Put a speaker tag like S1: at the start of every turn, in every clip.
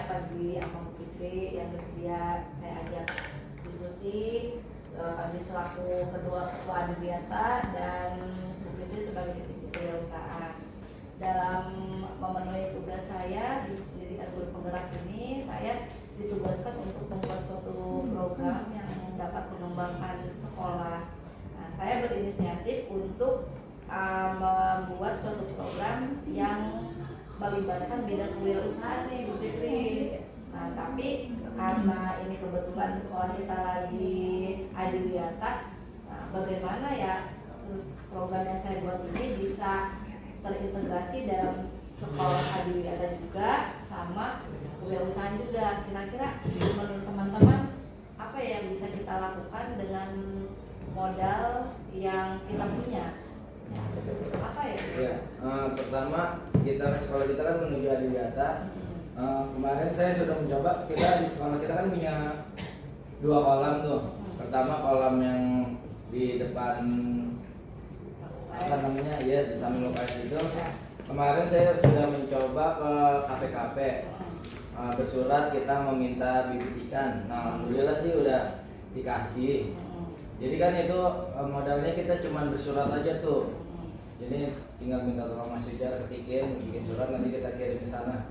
S1: Pak Dwi sama Bu Fitri yang bersedia saya ajak diskusi. Kami selaku ketua Adiwiata dan Bu Fitri sebagai divisi kewirausahaan. Dalam memenuhi tugas saya di pendidikan guru penggerak ini, saya ditugaskan untuk membuat suatu program yang dapat mengembangkan sekolah. Nah, saya berinisiatif untuk membuat suatu program yang melibatkan bidang kewirausahaan nih Bu Fitri. Nah, tapi karena ini kebetulan sekolah kita lagi Adiwiata, nah, bagaimana ya program yang saya buat ini bisa terintegrasi dalam sekolah Adiwiata juga sama kewirausahaan juga. Kira-kira menurut teman-teman apa yang bisa kita lakukan dengan modal yang kita punya? Apa ya?
S2: Ya, pertama sekolah kita kan menuju Adiwiata. Kemarin saya sudah mencoba, kita di sekolah kita kan punya 2 kolam tuh. Pertama kolam yang di depan apa namanya ya di samping UKS itu. Kemarin saya sudah mencoba ke KPKP bersurat kita meminta bibit ikan. Nah, alhamdulillah sih udah dikasih. Jadi kan itu modalnya kita cuma bersurat aja tuh. Jadi tinggal minta tolong Mas Wijar ketikin, bikin surat nanti kita kirim ke sana.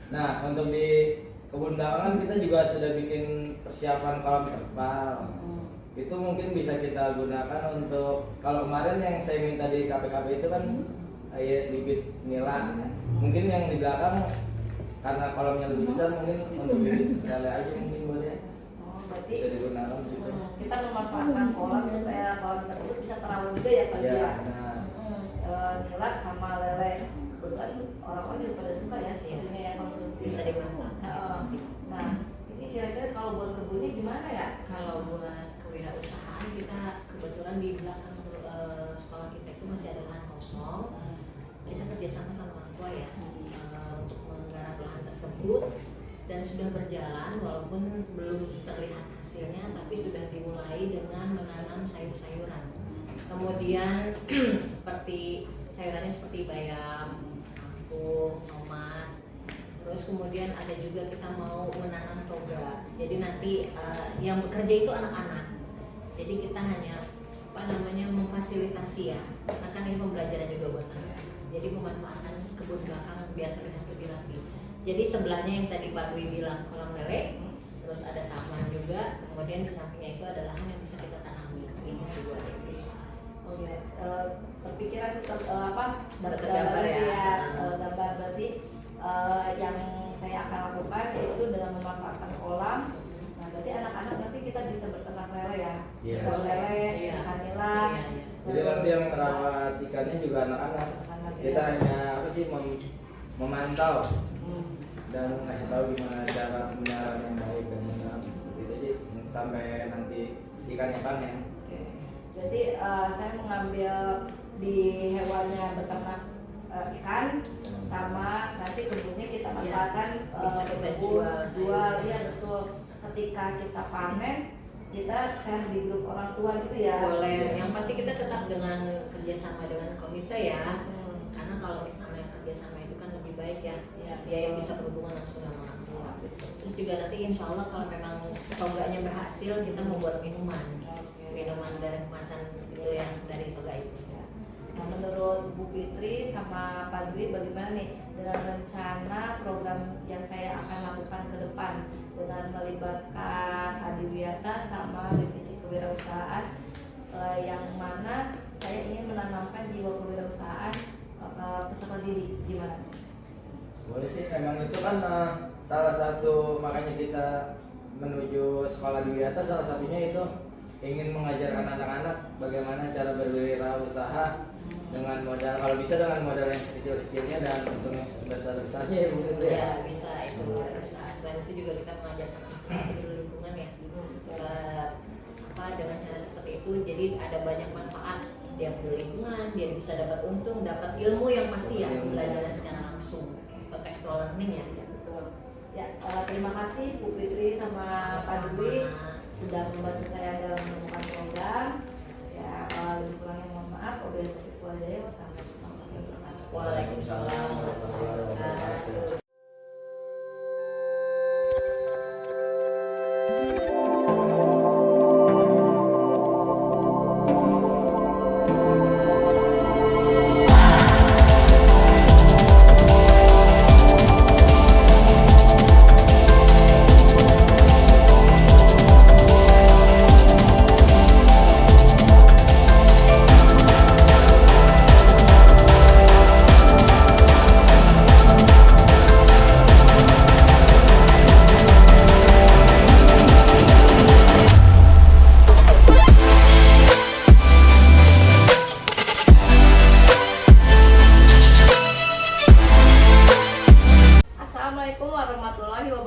S2: Nah, untuk di kebun belakangan kita juga sudah bikin persiapan kolam terpal. Itu mungkin bisa kita gunakan untuk, kalau kemarin yang saya minta di KPKP itu kan bibit nila. Mungkin yang di belakang karena kolamnya lebih besar mungkin untuk bibit lele aja mungkin boleh.
S1: Berarti
S2: Bisa digunakan situ.
S1: Kita memanfaatkan kolam supaya kolam tersebut bisa terawat juga ya Pak
S2: Ya,
S1: nila sama lele. Kebetulan orang-orang juga pada suka ya sepertinya ya konsumsi.
S3: Bisa dimanfaatkan.
S1: Nah, ini kira-kira kalau buat kebunnya gimana ya?
S3: Kalau buat kewirausahaan kita kebetulan di belakang sekolah kita itu masih ada lahan kosong. Kita kerjasama sama orang tua ya untuk menggarap lahan tersebut dan sudah berjalan walaupun belum terlihat hasilnya, tapi sudah dimulai dengan menanam sayur-sayuran. Kemudian seperti sayurannya seperti bayam, kangkung, tomat. Terus kemudian ada juga kita mau menanam toga. Jadi nanti yang bekerja itu anak-anak. Jadi kita hanya memfasilitasi ya. Karena kan ini pembelajaran juga buat anak. Jadi pemanfaatan kebun belakang biar terlihat lebih rapi. Jadi sebelahnya yang tadi Pak Dwi bilang kolam lele, terus ada taman juga. Kemudian di sampingnya itu ada lahan yang bisa kita tanami. Ini sebuah ide.
S1: Oh ya, terpikiran
S3: gambar ya.
S1: Gambar berarti yang saya akan lakukan yaitu dengan memanfaatkan kolam. Nah, berarti anak-anak nanti kita bisa berternak lele ya.
S2: Iya.
S1: Lele, ikan nila.
S2: Jadi nanti yang merawat ikannya juga anak-anak. Kita hanya memantau dan ngasih tahu gimana cara memelihara yang baik dan benar. Itu sih sampai nanti ikannya panen.
S1: Jadi saya mengambil di hewannya beternak ikan sama nanti kebunnya kita manfaatkan
S3: bisa kita
S1: jual ya betul. Ketika kita panen kita share di grup orang tua gitu ya.
S3: Boleh. Yang pasti kita tetap dengan kerjasama dengan komite ya. Karena kalau misalnya kerjasama itu kan lebih baik ya. Dia yang bisa berhubungan langsung sama orang tua. Terus juga nanti insya Allah kalau memang toganya berhasil kita membuat minuman dari kemasan itu yang dari toga itu.
S1: Nah, menurut Bu Fitri sama Pak Dwi bagaimana nih dengan rencana program yang saya akan lakukan ke depan dengan melibatkan Adiwiata sama divisi kewirausahaan yang mana saya ingin menanamkan jiwa kewirausahaan ke peserta didik, gimana?
S2: Boleh sih, memang itu kan salah satu makanya kita menuju sekolah Adiwiata, salah satunya itu ingin mengajarkan anak-anak bagaimana cara berwirausaha dengan modal, kalau bisa dengan modal yang kecil-kecilnya dan untung yang besar-besarnya ya mungkin ya.
S3: Ya bisa itu berusaha. Selain itu juga kita mengajarkan anak-anak di lingkungan ya. Dengan cara seperti itu jadi ada banyak manfaat. Dia berlingkungan, dia bisa dapat untung, dapat ilmu yang pasti ya, belajar secara langsung. Contextual learning ya.
S1: Betul. Ya, terima kasih Bu Fitri sama Pak Dwi sudah membantu saya dalam menemukan program. Ya, lebih kurangnya mohon maaf. Wabillahi taufiq wal hidayah. Wassalamualaikum warahmatullahi wabarakatuh.
S3: Waalaikumsalam warahmatullahi wabarakatuh.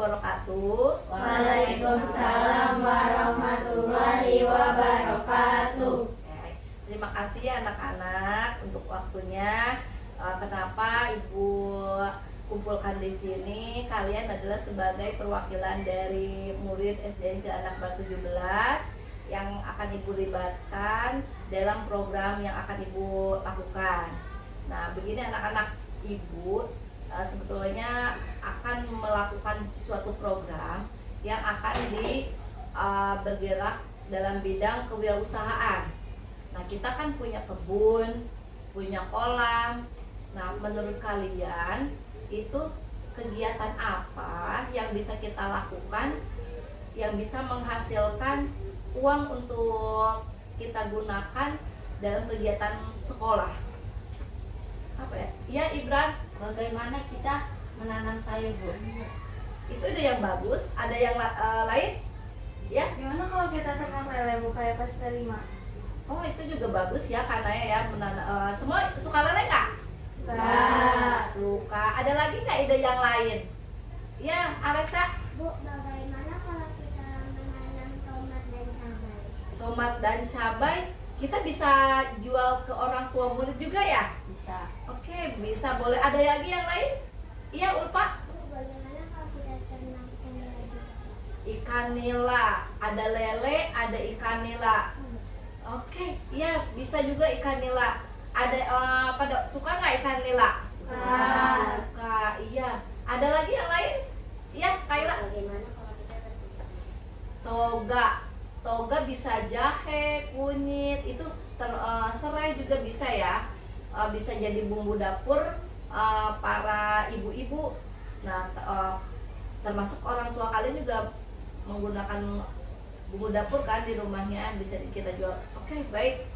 S1: wabarakatuh.
S4: Waalaikumsalam warahmatullahi wabarakatuh.
S1: Oke, terima kasih ya anak-anak untuk waktunya. Kenapa Ibu kumpulkan di sini? Kalian adalah sebagai perwakilan dari murid SDN Cilandak Baru 17 yang akan Ibu libatkan dalam program yang akan Ibu lakukan. Nah, begini anak-anak, Ibu sebetulnya akan melakukan suatu program yang akan bergerak dalam bidang kewirausahaan. Nah, kita kan punya kebun, punya kolam. Nah, menurut kalian itu kegiatan apa yang bisa kita lakukan yang bisa menghasilkan uang untuk kita gunakan dalam kegiatan sekolah? Apa ya? Iya, Ibran.
S4: Bagaimana kita menanam sayur, Bu?
S1: Itu ide yang bagus. Ada yang lain? Ya.
S5: Gimana kalau kita ternak lele, Bu, kayak pas terima?
S1: Oh, itu juga bagus ya, karena ya semua suka lele nggak? Suka. Ada lagi nggak ide yang lain? Ya, Alexa.
S6: Bu, bagaimana kalau kita menanam tomat dan cabai?
S1: Tomat dan cabai kita bisa jual ke orang tua murid juga ya?
S4: Bisa.
S1: Oke, bisa, boleh. Ada lagi yang lain? Iya, Ulfa.
S6: Bu, bagaimana kalau kita ternak ikan nila juga?
S1: Ikan nila, ada lele, ada ikan nila. Oke, iya bisa juga ikan nila. Ada suka nggak ikan nila? Suka, iya. Ada lagi yang lain? Iya, Kaila.
S6: Bagaimana kalau kita
S1: Toga, toga bisa jahe, kunyit, itu serai juga bisa ya. Bisa jadi bumbu dapur para ibu-ibu. Nah, termasuk orang tua kalian juga menggunakan bumbu dapur kan di rumahnya, bisa kita jual. Oke, baik.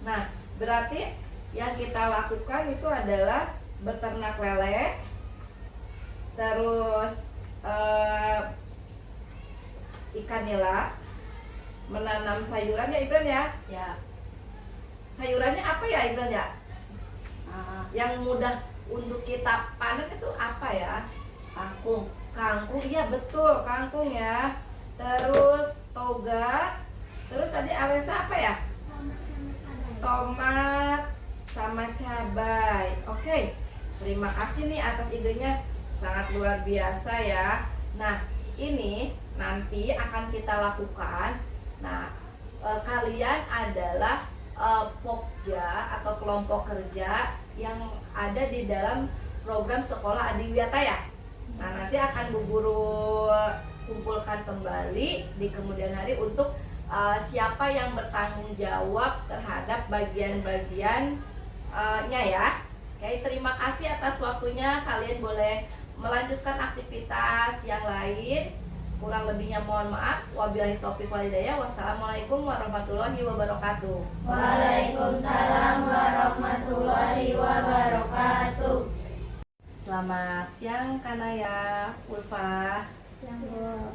S1: Nah, berarti yang kita lakukan itu adalah beternak lele, terus ikan nila, menanam sayuran ya Ibran ya.
S4: Ya.
S1: Sayurannya apa ya Ibran ya?
S4: Yang
S1: Yang mudah untuk kita panen itu apa ya?
S4: kangkung.
S1: Kangkung, iya betul, kangkung ya. Terus toga. Terus tadi Alesa apa ya?
S6: tomat sama cabai?
S1: Tomat sama cabai. Oke. Terima kasih nih atas idenya, sangat luar biasa ya. Nah, ini nanti akan kita lakukan. Nah, kalian adalah Pokja atau kelompok kerja yang ada di dalam program sekolah Adiwiyata ya. Nah, nanti akan Bu Guru kumpulkan kembali di kemudian hari untuk siapa yang bertanggung jawab terhadap bagian-bagiannya ya. Oke, terima kasih atas waktunya. Kalian boleh melanjutkan aktivitas yang lain. Kurang lebihnya mohon maaf. Wabillahi taufiq wal hidayah. Wassalamualaikum warahmatullahi wabarakatuh.
S4: Waalaikumsalam warahmatullahi wabarakatuh.
S1: Selamat siang Kanaya, Ulfa.
S6: Siang, Bu.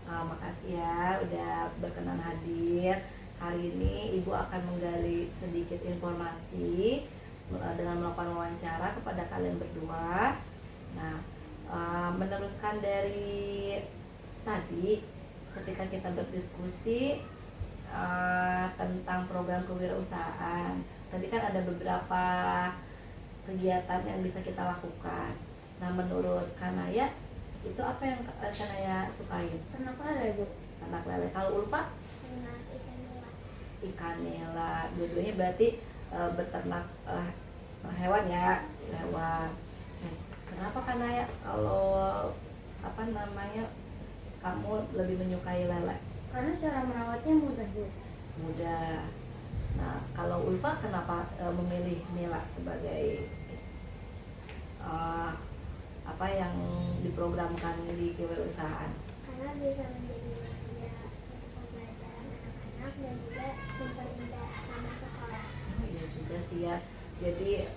S1: Makasih ya udah berkenan hadir. Hari ini Ibu akan menggali sedikit informasi dengan melakukan wawancara kepada kalian berdua. Nah, meneruskan dari tadi ketika kita berdiskusi tentang program kewirausahaan. Tadi kan ada beberapa kegiatan yang bisa kita lakukan. Nah, menurut Kanaya itu apa yang Kanaya sukain?
S5: Ternak lele, Bu.
S1: Ternak lele. Kalau Ulfa?
S6: Ternak ikan nila.
S1: Ikan nila. Dua-duanya berarti beternak hewan ya, hewan. Kenapa Kanaya kalau kamu lebih menyukai lele?
S5: Karena cara merawatnya mudah, Bu.
S1: Mudah. Nah, kalau Ulfa kenapa memilih nila sebagai apa yang diprogramkan di kewirausahaan?
S6: Karena bisa menjadi media untuk pembelajaran anak-anak dan juga mempermudah nama sekolah.
S1: Oh iya juga sih ya. Jadi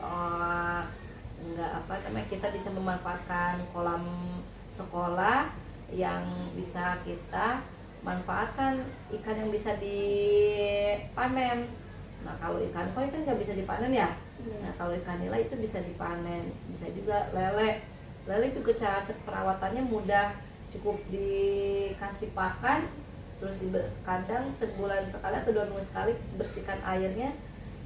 S1: kita bisa memanfaatkan kolam sekolah yang bisa kita manfaatkan ikan yang bisa dipanen. Nah, kalau ikan koi kan nggak bisa dipanen ya. Nah, kalau ikan nila itu bisa dipanen, bisa juga lele. Lele juga cara perawatannya mudah, cukup dikasih pakan, terus kadang sebulan sekali atau 2 minggu sekali bersihkan airnya,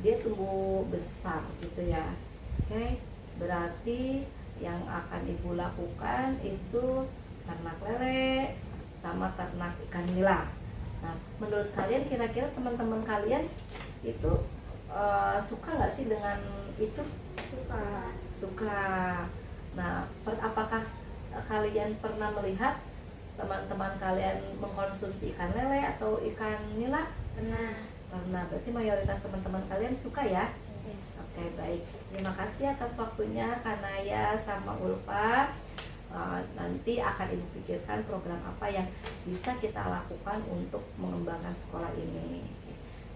S1: dia tumbuh besar gitu ya. Oke, berarti yang akan ibu lakukan itu ternak lele sama ternak ikan nila. Nah, menurut kalian kira-kira teman-teman kalian itu suka nggak sih dengan itu? Suka. Nah, apakah kalian pernah melihat teman-teman kalian mengkonsumsi ikan lele atau ikan nila? Pernah. Berarti mayoritas teman-teman kalian suka ya? Oke, baik. Terima kasih atas waktunya Kanaya sama Ulfa. Nanti akan ibu pikirkan program apa yang bisa kita lakukan untuk mengembangkan sekolah ini.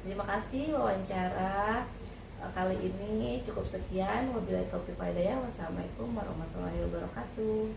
S1: Terima kasih wawancara kali ini cukup sekian. Wabillahi taufiq wal hidayah. Wassalamualaikum warahmatullahi wabarakatuh.